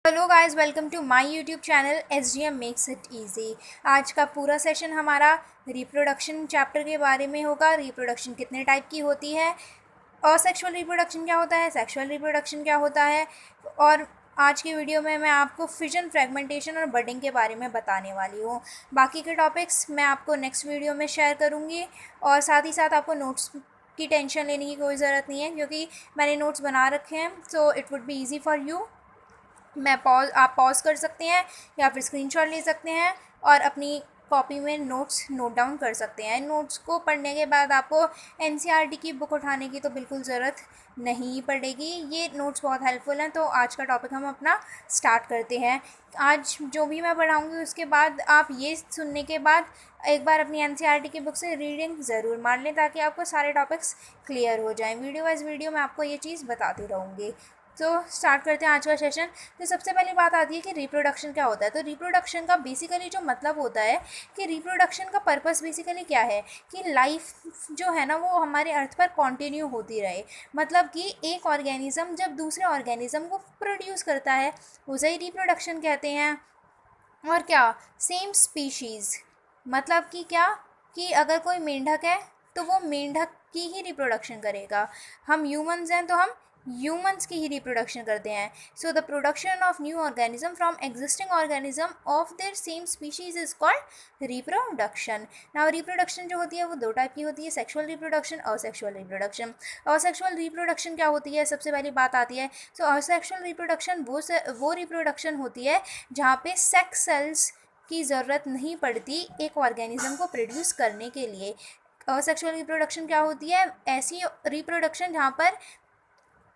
Hello guys, welcome to my YouTube channel SGM makes it easy. आज का पूरा session हमारा रिप्रोडक्शन चैप्टर के बारे में होगा। रिप्रोडक्शन कितने टाइप की होती है, असेक्सुअल रिप्रोडक्शन क्या होता है, सेक्सुअल रिप्रोडक्शन क्या होता है, और आज की वीडियो में मैं आपको फिजन, फ्रेगमेंटेशन और बडिंग के बारे में बताने वाली हूँ। बाकी के टॉपिक्स मैं आपको नेक्स्ट वीडियो में शेयर करूँगी और साथ ही साथ आपको नोट्स की टेंशन लेने की कोई ज़रूरत नहीं है क्योंकि मैंने नोट्स बना रखे हैं। So it would be easy for you. आप पॉज कर सकते हैं या फिर स्क्रीनशॉट ले सकते हैं और अपनी कॉपी में नोट्स नोट डाउन कर सकते हैं। इन नोट्स को पढ़ने के बाद आपको NCERT की बुक उठाने की तो बिल्कुल ज़रूरत नहीं पड़ेगी। ये नोट्स बहुत हेल्पफुल हैं। तो आज का टॉपिक हम अपना स्टार्ट करते हैं। आज जो भी मैं पढ़ाऊँगी उसके बाद आप ये सुनने के बाद एक बार अपनी NCERT की बुक से रीडिंग ज़रूर मार लें ताकि आपको सारे टॉपिक्स क्लियर हो जाएं। वीडियो वाइज वीडियो मैं आपको ये चीज़ बताती रहूँगी। तो स्टार्ट करते हैं आज का सेशन। तो सबसे पहली बात आती है कि रिप्रोडक्शन क्या होता है। तो रिप्रोडक्शन का बेसिकली जो मतलब होता है कि रिप्रोडक्शन का पर्पस बेसिकली क्या है कि लाइफ जो है ना वो हमारे अर्थ पर कंटिन्यू होती रहे। मतलब कि एक ऑर्गेनिज्म जब दूसरे ऑर्गेनिज्म को प्रोड्यूस करता है उसे ही रिप्रोडक्शन कहते हैं। और क्या, सेम स्पीशीज़, मतलब कि क्या, कि अगर कोई मेंढक है तो वो मेंढक की ही रिप्रोडक्शन करेगा। हम ह्यूमंस हैं तो हम ह्यूमंस की ही रिप्रोडक्शन करते हैं। So the production of new organism from existing organism of their same species is called reproduction. Now reproduction जो होती है वो दो टाइप की होती है, सेक्सुअल रिप्रोडक्शन और सेक्सुअल रिप्रोडक्शन। और सेक्सुअल रिप्रोडक्शन क्या होती है, सबसे पहली बात आती है। सो असेक्सुअल रिप्रोडक्शन वो रिप्रोडक्शन होती है जहाँ पे सेक्स सेल्स की ज़रूरत नहीं पड़ती एक ऑर्गेनिज्म को प्रोड्यूस करने के लिए। असेक्सुअल रिप्रोडक्शन क्या होती है, ऐसी रिप्रोडक्शन जहाँ पर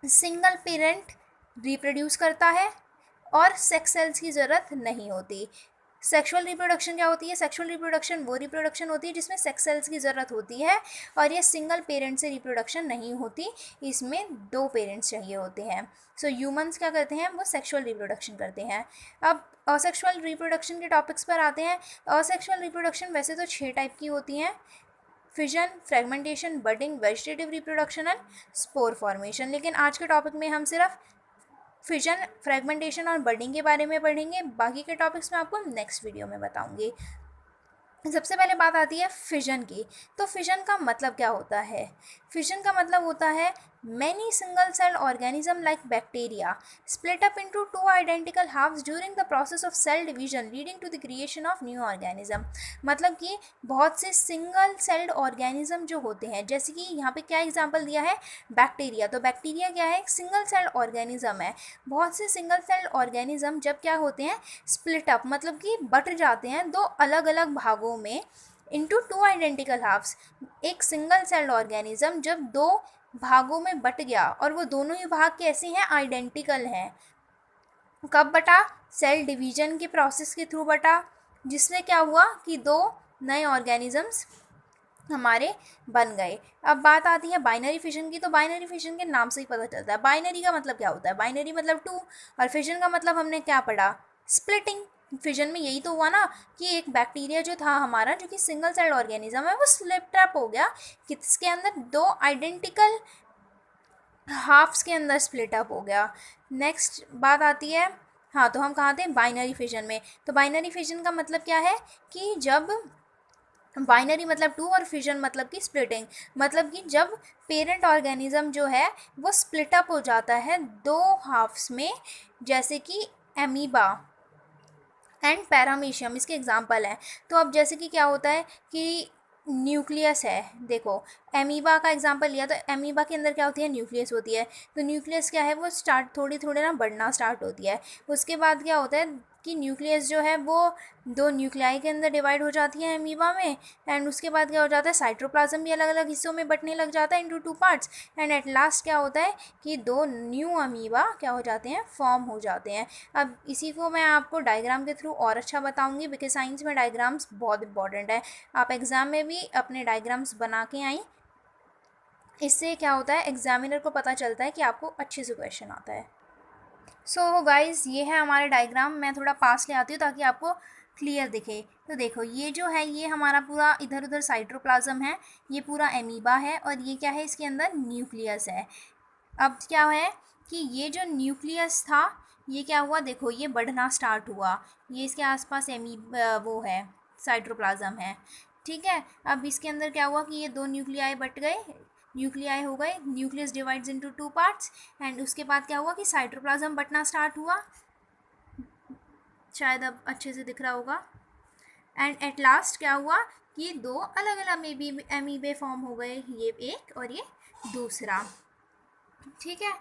सिंगल पेरेंट रिप्रोड्यूस करता है और सेक्स सेल्स की ज़रूरत नहीं होती। सेक्सुअल रिप्रोडक्शन क्या होती है, सेक्सुअल रिप्रोडक्शन वो रिप्रोडक्शन होती है जिसमें सेक्स सेल्स की ज़रूरत होती है और ये सिंगल पेरेंट से रिप्रोडक्शन नहीं होती, इसमें दो पेरेंट्स चाहिए होते हैं। सो ह्यूमंस क्या करते हैं, वो सेक्सुअल रिप्रोडक्शन करते हैं। अब असेक्सुअल रिप्रोडक्शन के टॉपिक्स पर आते हैं। असेक्सुअल रिप्रोडक्शन वैसे तो 6 टाइप की होती हैं: fission, fragmentation, budding, vegetative reproduction and spore formation. लेकिन आज के टॉपिक में हम सिर्फ फिजन, फ्रेगमेंटेशन और बडिंग के बारे में पढ़ेंगे। बाकी के टॉपिक्स मैं आपको नेक्स्ट वीडियो में बताऊंगी। सबसे पहले बात आती है फिजन की। तो फिजन का मतलब क्या होता है, फिजन का मतलब होता है many single cell organism like bacteria split up into two identical halves during the process of cell division leading to the creation of new organism. मतलब कि बहुत से सिंगल सेल्ड ऑर्गेनिज्म जो होते हैं, जैसे कि यहाँ पे क्या एग्जांपल दिया है, बैक्टीरिया। तो बैक्टीरिया क्या है, एक सिंगल सेल्ड ऑर्गेनिज्म है। बहुत से सिंगल सेल्ड ऑर्गेनिज्म जब क्या होते हैं, स्प्लिट अप, मतलब कि बट जाते हैं दो अलग अलग भागों में, इनटू टू आइडेंटिकल हाफ्स। एक सिंगल सेल्ड ऑर्गेनिज्म जब दो भागों में बट गया और वो दोनों ही भाग कैसे हैं, आइडेंटिकल हैं। कब बटा, सेल डिवीजन के प्रोसेस के थ्रू बटा, जिससे क्या हुआ कि दो नए ऑर्गेनिजम्स हमारे बन गए। अब बात आती है बाइनरी फिजन की। तो बाइनरी फिजन के नाम से ही पता चलता है। बाइनरी का मतलब क्या होता है, बाइनरी मतलब टू, और फिजन का मतलब हमने क्या पढ़ा, स्प्लिटिंग। फिजन में यही तो हुआ ना कि एक बैक्टीरिया जो था हमारा, जो कि सिंगल सेल्ड ऑर्गेनिज्म है, वो स्प्लिट अप हो गया किसके अंदर, दो आइडेंटिकल हाफ्स के अंदर स्प्लिट अप हो गया। नेक्स्ट बात आती है, हाँ तो हम कहाँ थे, बाइनरी फिजन में। तो बाइनरी फिजन का मतलब क्या है कि जब बाइनरी मतलब टू और फिजन मतलब कि स्प्लिटिंग, मतलब कि जब पेरेंट ऑर्गेनिज्म जो है वो स्प्लिट अप हो जाता है दो हाफ्स में, जैसे कि एमीबा एंड पैरामीशियम इसके एग्जांपल हैं। तो अब जैसे कि क्या होता है कि न्यूक्लियस है, देखो एमीबा का एग्जांपल लिया तो एमीबा के अंदर क्या होती है, न्यूक्लियस होती है। तो न्यूक्लियस क्या है, वो स्टार्ट थोड़ी थोड़ी ना बढ़ना स्टार्ट होती है। उसके बाद क्या होता है कि न्यूक्लियस जो है वो दो न्यूक्लियाई के अंदर डिवाइड हो जाती है एमीबा में, एंड उसके बाद क्या हो जाता है, साइटोप्लाज्म भी अलग अलग हिस्सों में बंटने लग जाता है into two parts, and at last क्या होता है कि दो न्यू अमीबा क्या हो जाते हैं, फॉर्म हो जाते हैं। अब इसी को मैं आपको डायग्राम के थ्रू और अच्छा बताऊंगी, बिकॉज साइंस में डायग्राम्स बहुत इंपॉर्टेंट है। आप एग्जाम में भी अपने डायग्राम्स बना के आई, इससे क्या होता है, एग्जामिनर को पता चलता है कि आपको अच्छे से क्वेश्चन आता है। सो गाइज ये है हमारे डायग्राम। मैं थोड़ा पास ले आती हूँ ताकि आपको क्लियर दिखे। तो देखो ये जो है, ये हमारा पूरा इधर उधर साइटोप्लाज्म है, ये पूरा एमीबा है, और ये क्या है, इसके अंदर न्यूक्लियस है। अब क्या है कि ये जो न्यूक्लियस था ये क्या हुआ, देखो ये बढ़ना स्टार्ट हुआ, ये इसके आसपास वो है, साइटोप्लाज्म है। ठीक है, अब इसके अंदर क्या हुआ कि ये दो न्यूक्लियाई बट गए, न्यूक्लियाई हो गए, nucleus divides into two parts, and उसके बाद क्या हुआ कि साइटोप्लाज्म बटना स्टार्ट हुआ, शायद अब अच्छे से दिख रहा होगा। एंड एट लास्ट क्या हुआ कि दो अलग अलग एमीबे फॉर्म हो गए, ये एक और ये दूसरा। ठीक है,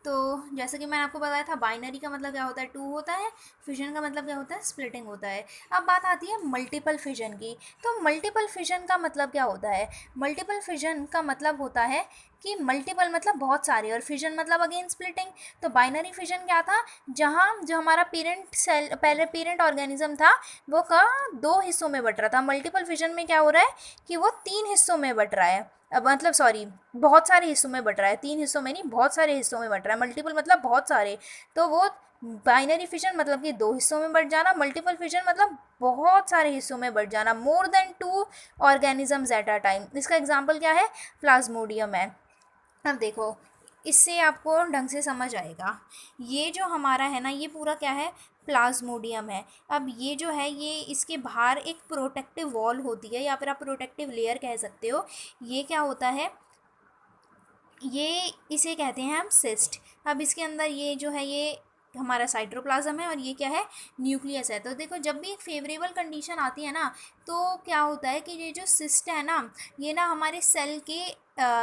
तो जैसे कि मैंने आपको बताया था, बाइनरी का मतलब क्या होता है, टू होता है, फिजन का मतलब क्या होता है, स्प्लिटिंग होता है। अब बात आती है मल्टीपल फिजन की। तो मल्टीपल फिजन का मतलब क्या होता है, मल्टीपल फिजन का मतलब होता है कि मल्टीपल मतलब बहुत सारे, और फिजन मतलब अगेन स्प्लिटिंग। तो बाइनरी फिजन क्या था, जहाँ जो हमारा पेरेंट सेल, पहले पेरेंट ऑर्गेनिज्म था, वो का दो हिस्सों में बट रहा था। मल्टीपल फिजन में क्या हो रहा है कि वो तीन हिस्सों में बट रहा है, अब मतलब सॉरी, बहुत सारे हिस्सों में बट रहा है, तीन हिस्सों में नहीं, बहुत सारे हिस्सों में बट रहा है। मल्टीपल मतलब बहुत सारे, तो वो बाइनरी फिजन मतलब कि दो हिस्सों में बट जाना, मल्टीपल फिजन मतलब बहुत सारे हिस्सों में बट जाना, more than to organisms at a time. इसका एग्जाम्पल क्या है, प्लाज्मोडियम है। अब देखो, इससे आपको ढंग से समझ आएगा, ये जो हमारा है ना, ये पूरा क्या है, प्लाज्मोडियम है। अब ये जो है, ये इसके बाहर एक प्रोटेक्टिव वॉल होती है, या फिर आप प्रोटेक्टिव लेयर कह सकते हो। ये क्या होता है, ये इसे कहते हैं हम सिस्ट। अब इसके अंदर ये जो है, ये हमारा साइटोप्लाज्म है, और ये क्या है, न्यूक्लियस है। तो देखो, जब भी एक फेवरेबल कंडीशन आती है ना, तो क्या होता है कि ये जो सिस्ट है ना, ये ना हमारे सेल के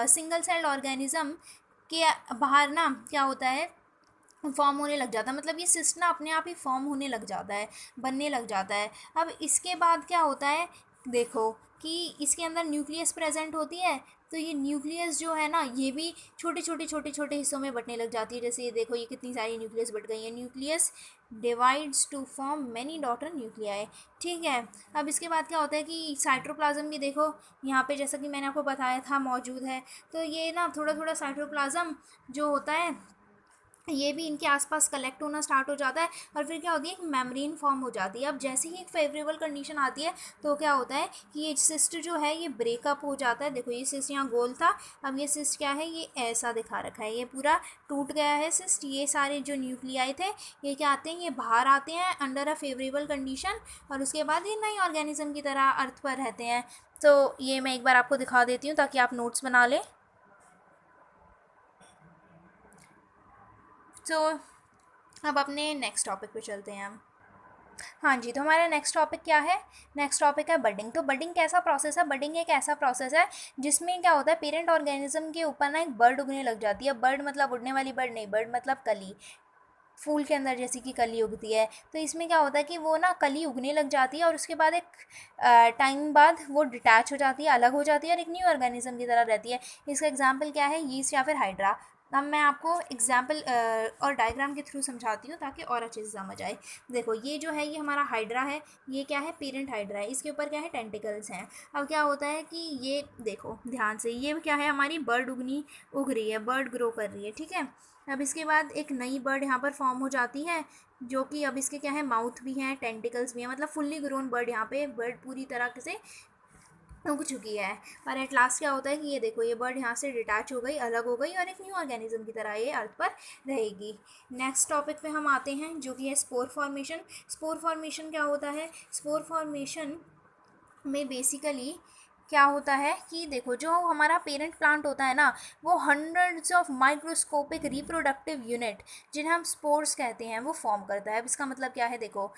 सिंगल सेल ऑर्गेनिज्म के बाहर ना क्या होता है, फॉर्म होने लग जाता है। मतलब ये सिस्ट ना अपने आप ही फॉर्म होने लग जाता है, बनने लग जाता है। अब इसके बाद क्या होता है, देखो कि इसके अंदर न्यूक्लियस प्रेजेंट होती है, तो ये न्यूक्लियस जो है ना, ये भी छोटे छोटे छोटे छोटे हिस्सों में बटने लग जाती है। जैसे ये देखो, ये कितनी सारी न्यूक्लियस बट गई है, nucleus divides to form many daughter nuclei. ठीक है, अब इसके बाद क्या होता है कि साइटोप्लाज्म भी देखो, यहाँ पे जैसा कि मैंने आपको बताया था मौजूद है। तो ये ना थोड़ा थोड़ा साइटोप्लाज्म जो होता है, ये भी इनके आसपास कलेक्ट होना स्टार्ट हो जाता है, और फिर क्या होती है, एक मेम्ब्रेन फॉर्म हो जाती है। अब जैसे ही एक फेवरेबल कंडीशन आती है, तो क्या होता है कि ये सिस्ट जो है, ये ब्रेकअप हो जाता है। देखो, ये सिस्ट यहाँ गोल था, अब ये सिस्ट क्या है, ये ऐसा दिखा रखा है, ये पूरा टूट गया है सिस्ट। ये सारे जो न्यूक्लियाई थे, ये क्या आते हैं, ये बाहर आते हैं अंडर अ फेवरेबल कंडीशन, और उसके बाद ये नई ऑर्गेनिज्म की तरह अर्थ पर रहते हैं। तो ये मैं एक बार आपको दिखा देती हूँ ताकि आप नोट्स बना लें। तो अब अपने नेक्स्ट टॉपिक पे चलते हैं हम। हाँ जी, तो हमारा नेक्स्ट टॉपिक क्या है, नेक्स्ट टॉपिक है बडिंग। तो बडिंग कैसा प्रोसेस है, बडिंग एक ऐसा प्रोसेस है जिसमें क्या होता है, पेरेंट ऑर्गेनिज्म के ऊपर ना एक बर्ड उगने लग जाती है। बर्ड मतलब उड़ने वाली बर्ड नहीं, बर्ड मतलब कली, फूल के अंदर जैसी कि कली उगती है। तो इसमें क्या होता है कि वो ना कली उगने लग जाती है, और उसके बाद एक टाइम बाद वो डिटैच हो जाती है, अलग हो जाती है, और एक न्यू ऑर्गेनिज्म की तरह रहती है। इसका एग्जाम्पल क्या है, यीस्ट या फिर हाइड्रा। अब मैं आपको एग्जाम्पल और डायग्राम के थ्रू समझाती हूँ ताकि और अच्छे से समझ आए। देखो, ये जो है, ये हमारा हाइड्रा है, ये क्या है, पेरेंट हाइड्रा है, इसके ऊपर क्या है, टेंटिकल्स हैं। अब क्या होता है कि ये देखो ध्यान से, ये क्या है, हमारी बर्ड उग रही है, बर्ड ग्रो कर रही है। ठीक है, अब इसके बाद एक नई बर्ड यहाँ पर फॉर्म हो जाती है, जो कि अब इसके क्या है, माउथ भी हैं, टेंटिकल्स भी हैं, मतलब फुल्ली ग्रोन बर्ड, यहाँ पे बर्ड पूरी तरह से उग चुकी है। और एट लास्ट क्या होता है कि ये देखो, ये बर्ड यहाँ से डिटैच हो गई, अलग हो गई, और एक न्यू ऑर्गेनिज्म की तरह ये अर्थ पर रहेगी। नेक्स्ट टॉपिक पे हम आते हैं, जो कि है स्पोर फॉर्मेशन। स्पोर फॉर्मेशन क्या होता है, स्पोर फॉर्मेशन में बेसिकली क्या होता है कि देखो, जो हमारा पेरेंट प्लांट होता है ना, वो hundreds of microscopic reproductive unit, जिन्हें हम स्पोर्स कहते हैं, वो फॉर्म करता है। अब इसका मतलब क्या है, देखो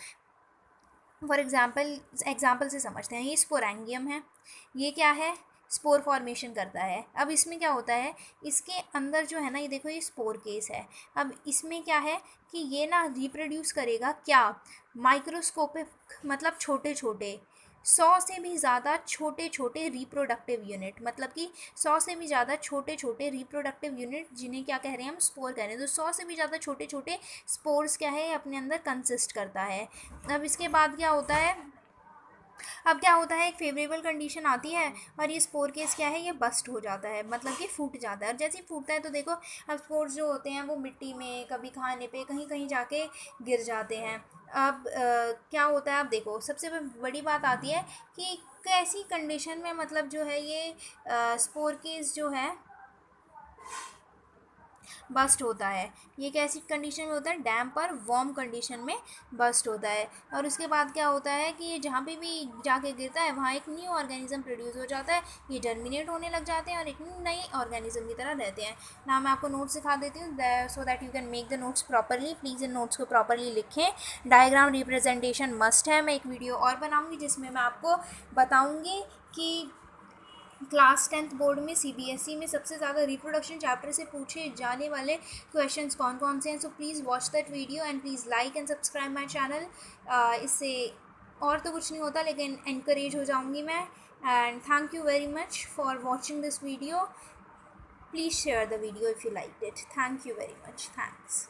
फॉर एग्जाम्पल से समझते हैं। ये स्पोरेंगियम है, ये क्या है, स्पोर फॉर्मेशन करता है। अब इसमें क्या होता है, इसके अंदर जो है ना, ये देखो, ये स्पोर केस है। अब इसमें क्या है कि ये ना रिप्रोड्यूस करेगा क्या, माइक्रोस्कोपिक मतलब छोटे छोटे, 100 से भी ज़्यादा छोटे छोटे रिप्रोडक्टिव यूनिट, मतलब कि 100 से भी ज़्यादा छोटे छोटे रिप्रोडक्टिव यूनिट, जिन्हें क्या कह रहे हैं हम, स्पोर कह रहे हैं। तो 100 से भी ज़्यादा छोटे छोटे स्पोर्स क्या है, अपने अंदर कंसिस्ट करता है। अब इसके बाद क्या होता है, अब क्या होता है, एक फेवरेबल कंडीशन आती है, और ये स्पोर केस क्या है, ये बस्ट हो जाता है, मतलब कि फूट जाता है। और जैसे ही फूटता है, तो देखो, अब स्पोर्स जो होते हैं, वो मिट्टी में, कभी खाने पे, कहीं कहीं जाके गिर जाते हैं। अब क्या होता है, अब देखो, सबसे बड़ी बात आती है कि कैसी कंडीशन में, मतलब जो है, ये स्पोर केस जो है, बस्ट होता है। ये कैसी कंडीशन में होता है? डैम्प और वार्म कंडीशन में बस्ट होता है। और उसके बाद क्या होता है कि ये जहाँ पे भी जाके गिरता है वहाँ एक न्यू ऑर्गेनिज्म प्रोड्यूस हो जाता है, ये जर्मिनेट होने लग जाते हैं और एक नई ऑर्गेनिज्म की तरह रहते हैं। ना मैं आपको नोट्स सिखा देती हूँ so that you can make the notes properly. Please in notes को प्रॉपरली लिखें। डायग्राम रिप्रेजेंटेशन मस्ट है। मैं एक वीडियो और बनाऊँगी जिसमें मैं आपको बताऊँगी कि क्लास 10th बोर्ड में सीबीएसई में सबसे ज़्यादा रिप्रोडक्शन चैप्टर से पूछे जाने वाले क्वेश्चंस कौन कौन से हैं। So please watch that video and please like and subscribe my channel. इससे और तो कुछ नहीं होता लेकिन encourage हो जाऊँगी मैं। And thank you very much for watching this video. Please share the video if you liked it. Thank you very much. Thanks.